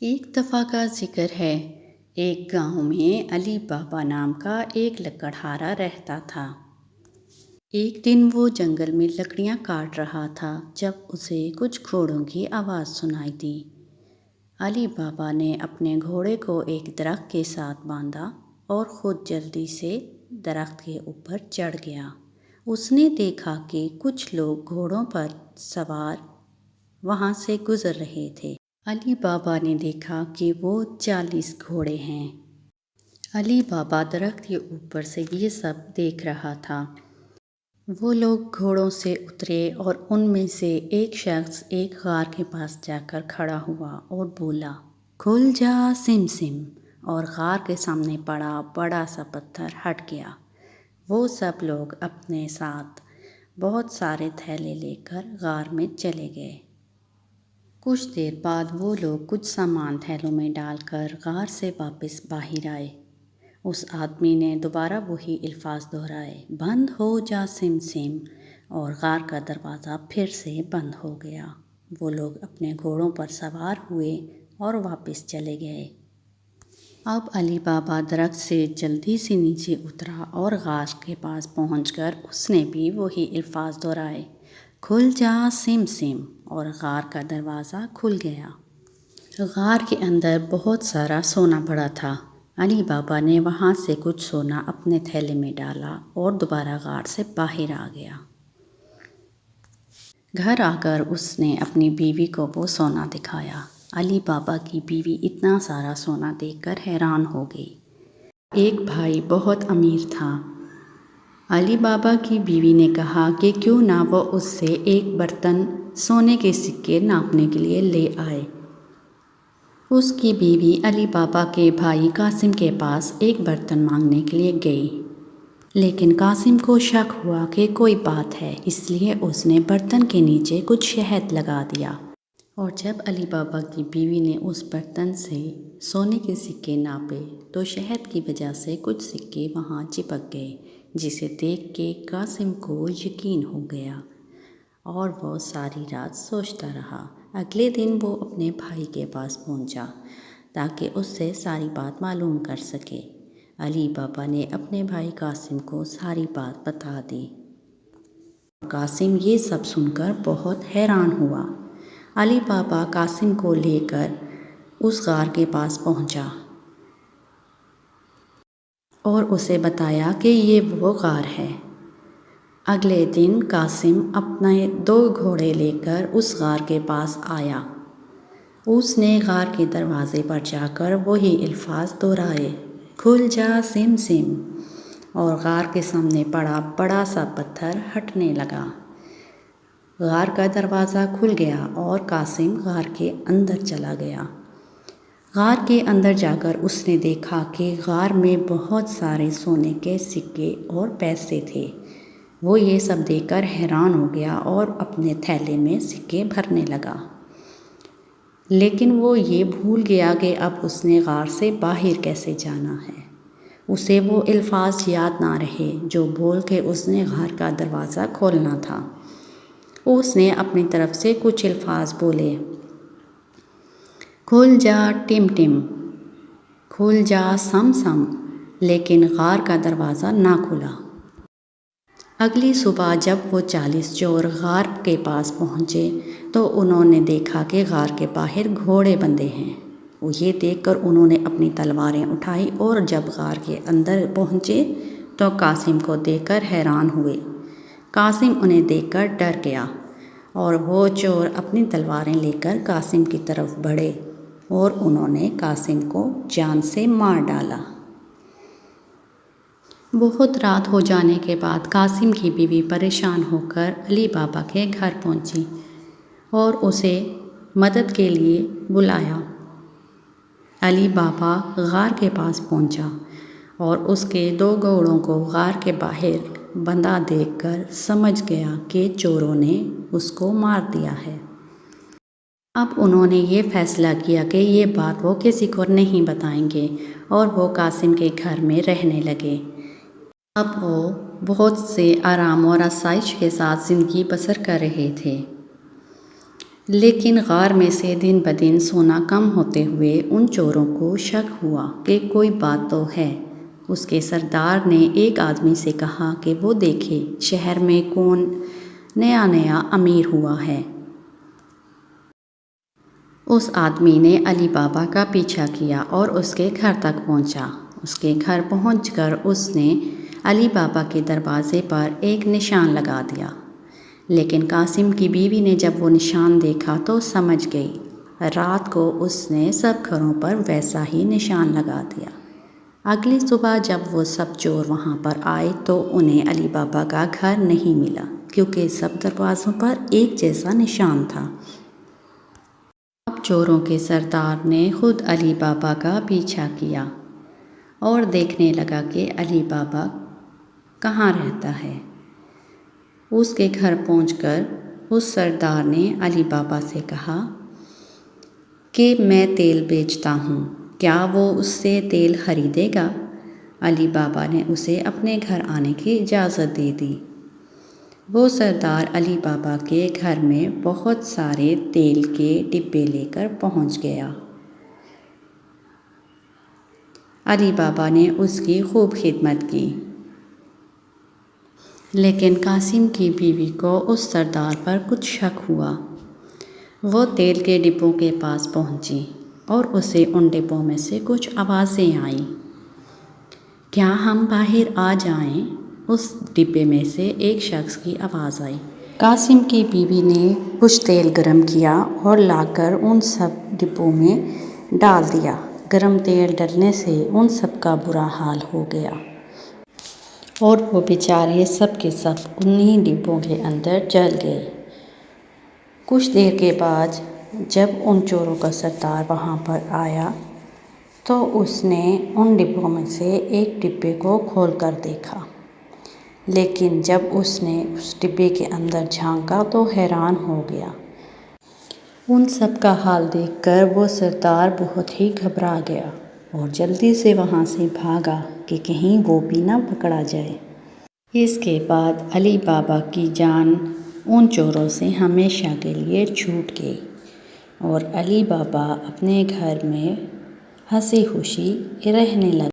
ایک دفعہ کا ذکر ہے، ایک گاؤں میں علی بابا نام کا ایک لکڑہارا رہتا تھا۔ ایک دن وہ جنگل میں لکڑیاں کاٹ رہا تھا جب اسے کچھ گھوڑوں کی آواز سنائی دی۔ علی بابا نے اپنے گھوڑے کو ایک درخت کے ساتھ باندھا اور خود جلدی سے درخت کے اوپر چڑھ گیا۔ اس نے دیکھا کہ کچھ لوگ گھوڑوں پر سوار وہاں سے گزر رہے تھے۔ علی بابا نے دیکھا کہ وہ 40 گھوڑے ہیں۔ علی بابا درخت کے اوپر سے یہ سب دیکھ رہا تھا۔ وہ لوگ گھوڑوں سے اترے اور ان میں سے ایک شخص ایک غار کے پاس جا کر کھڑا ہوا اور بولا، کھل جا سم سم، اور غار کے سامنے پڑا بڑا سا پتھر ہٹ گیا۔ وہ سب لوگ اپنے ساتھ بہت سارے تھیلے لے کر غار میں چلے گئے۔ کچھ دیر بعد وہ لوگ کچھ سامان تھیلوں میں ڈال کر غار سے واپس باہر آئے۔ اس آدمی نے دوبارہ وہی الفاظ دہرائے، بند ہو جا سم سم، اور غار کا دروازہ پھر سے بند ہو گیا۔ وہ لوگ اپنے گھوڑوں پر سوار ہوئے اور واپس چلے گئے۔ اب علی بابا درخت سے جلدی سے نیچے اترا اور غار کے پاس پہنچ کر اس نے بھی وہی الفاظ دہرائے، کھل جا سم سم، اور غار کا دروازہ کھل گیا۔ غار کے اندر بہت سارا سونا پڑا تھا۔ علی بابا نے وہاں سے کچھ سونا اپنے تھیلے میں ڈالا اور دوبارہ غار سے باہر آ گیا۔ گھر آ کر اس نے اپنی بیوی کو وہ سونا دکھایا۔ علی بابا کی بیوی اتنا سارا سونا دیکھ کر حیران ہو گئی۔ ایک بھائی بہت امیر تھا۔ علی بابا کی بیوی نے کہا کہ کیوں نہ وہ اس سے ایک برتن سونے کے سکے ناپنے کے لیے لے آئے۔ اس کی بیوی علی بابا کے بھائی قاسم کے پاس ایک برتن مانگنے کے لیے گئی، لیکن قاسم کو شک ہوا کہ کوئی بات ہے، اس لیے اس نے برتن کے نیچے کچھ شہد لگا دیا، اور جب علی بابا کی بیوی نے اس برتن سے سونے کے سکے ناپے تو شہد کی وجہ سے کچھ سکے وہاں چپک گئے، جسے دیکھ کے قاسم کو یقین ہو گیا اور وہ ساری رات سوچتا رہا۔ اگلے دن وہ اپنے بھائی کے پاس پہنچا تاکہ اس سے ساری بات معلوم کر سکے۔ علی بابا نے اپنے بھائی قاسم کو ساری بات بتا دی۔ قاسم یہ سب سن کر بہت حیران ہوا۔ علی بابا قاسم کو لے کر اس غار کے پاس پہنچا اور اسے بتایا کہ یہ وہ غار ہے۔ اگلے دن قاسم اپنے 2 گھوڑے لے کر اس غار کے پاس آیا۔ اس نے غار کے دروازے پر جا کر وہی الفاظ دہرائے، کھل جا سم سم، اور غار کے سامنے پڑا بڑا سا پتھر ہٹنے لگا۔ غار کا دروازہ کھل گیا اور قاسم غار کے اندر چلا گیا۔ غار کے اندر جا کر اس نے دیکھا کہ غار میں بہت سارے سونے کے سکے اور پیسے تھے۔ وہ یہ سب دیکھ کر حیران ہو گیا اور اپنے تھیلے میں سکے بھرنے لگا، لیکن وہ یہ بھول گیا کہ اب اس نے غار سے باہر کیسے جانا ہے۔ اسے وہ الفاظ یاد نہ رہے جو بول کے اس نے غار کا دروازہ کھولنا تھا۔ اس نے اپنی طرف سے کچھ الفاظ بولے، کھل جا ٹم ٹم، کھل جا سم سم، لیکن غار کا دروازہ نہ کھلا۔ اگلی صبح جب وہ 40 چور غار کے پاس پہنچے تو انہوں نے دیکھا کہ غار کے باہر گھوڑے بندھے ہیں۔ وہ یہ دیکھ کر انہوں نے اپنی تلواریں اٹھائی اور جب غار کے اندر پہنچے تو قاسم کو دیکھ کر حیران ہوئے۔ قاسم انہیں دیکھ کر ڈر گیا اور وہ چور اپنی تلواریں لے کر قاسم کی طرف بڑھے اور انہوں نے قاسم کو جان سے مار ڈالا۔ بہت رات ہو جانے کے بعد قاسم کی بیوی پریشان ہو کر علی بابا کے گھر پہنچی اور اسے مدد کے لیے بلایا۔ علی بابا غار کے پاس پہنچا اور اس کے 2 گھوڑوں کو غار کے باہر بندھا دیکھ کر سمجھ گیا کہ چوروں نے اس کو مار دیا ہے۔ اب انہوں نے یہ فیصلہ کیا کہ یہ بات وہ کسی کو نہیں بتائیں گے اور وہ قاسم کے گھر میں رہنے لگے۔ اب وہ بہت سے آرام اور آسائش کے ساتھ زندگی بسر کر رہے تھے، لیکن غار میں سے دن بدن سونا کم ہوتے ہوئے ان چوروں کو شک ہوا کہ کوئی بات تو ہے۔ اس کے سردار نے ایک آدمی سے کہا کہ وہ دیکھے شہر میں کون نیا امیر ہوا ہے۔ اس آدمی نے علی بابا کا پیچھا کیا اور اس کے گھر تک پہنچا۔ اس کے گھر پہنچ کر اس نے علی بابا کے دروازے پر ایک نشان لگا دیا، لیکن قاسم کی بیوی نے جب وہ نشان دیکھا تو سمجھ گئی۔ رات کو اس نے سب گھروں پر ویسا ہی نشان لگا دیا۔ اگلی صبح جب وہ سب چور وہاں پر آئے تو انہیں علی بابا کا گھر نہیں ملا، کیونکہ سب دروازوں پر ایک جیسا نشان تھا۔ اب چوروں کے سردار نے خود علی بابا کا پیچھا کیا اور دیکھنے لگا کہ علی بابا کہاں رہتا ہے۔ اس کے گھر پہنچ کر اس سردار نے علی بابا سے کہا کہ میں تیل بیچتا ہوں، کیا وہ اس سے تیل خریدے گا؟ علی بابا نے اسے اپنے گھر آنے کی اجازت دے دی۔ وہ سردار علی بابا کے گھر میں بہت سارے تیل کے ڈبے لے کر پہنچ گیا۔ علی بابا نے اس کی خوب خدمت کی، لیکن قاسم کی بیوی کو اس سردار پر کچھ شک ہوا۔ وہ تیل کے ڈبوں کے پاس پہنچی اور اسے ان ڈبوں میں سے کچھ آوازیں آئیں۔ کیا ہم باہر آ جائیں؟ اس ڈبے میں سے ایک شخص کی آواز آئی۔ قاسم کی بیوی نے کچھ تیل گرم کیا اور لا کر ان سب ڈبوں میں ڈال دیا۔ گرم تیل ڈلنے سے ان سب کا برا حال ہو گیا اور وہ بیچارے سب کے سب انہی ڈبوں کے اندر جل گئے۔ کچھ دیر کے بعد جب ان چوروں کا سردار وہاں پر آیا تو اس نے ان ڈبوں میں سے ایک ڈبے کو کھول کر دیکھا، لیکن جب اس نے اس ڈبے کے اندر جھانکا تو حیران ہو گیا۔ ان سب کا حال دیکھ کر وہ سردار بہت ہی گھبرا گیا اور جلدی سے وہاں سے بھاگا کہ کہیں وہ بھی نہ پکڑا جائے۔ اس کے بعد علی بابا کی جان ان چوروں سے ہمیشہ کے لیے چھوٹ گئی اور علی بابا اپنے گھر میں ہنسی خوشی رہنے لگا۔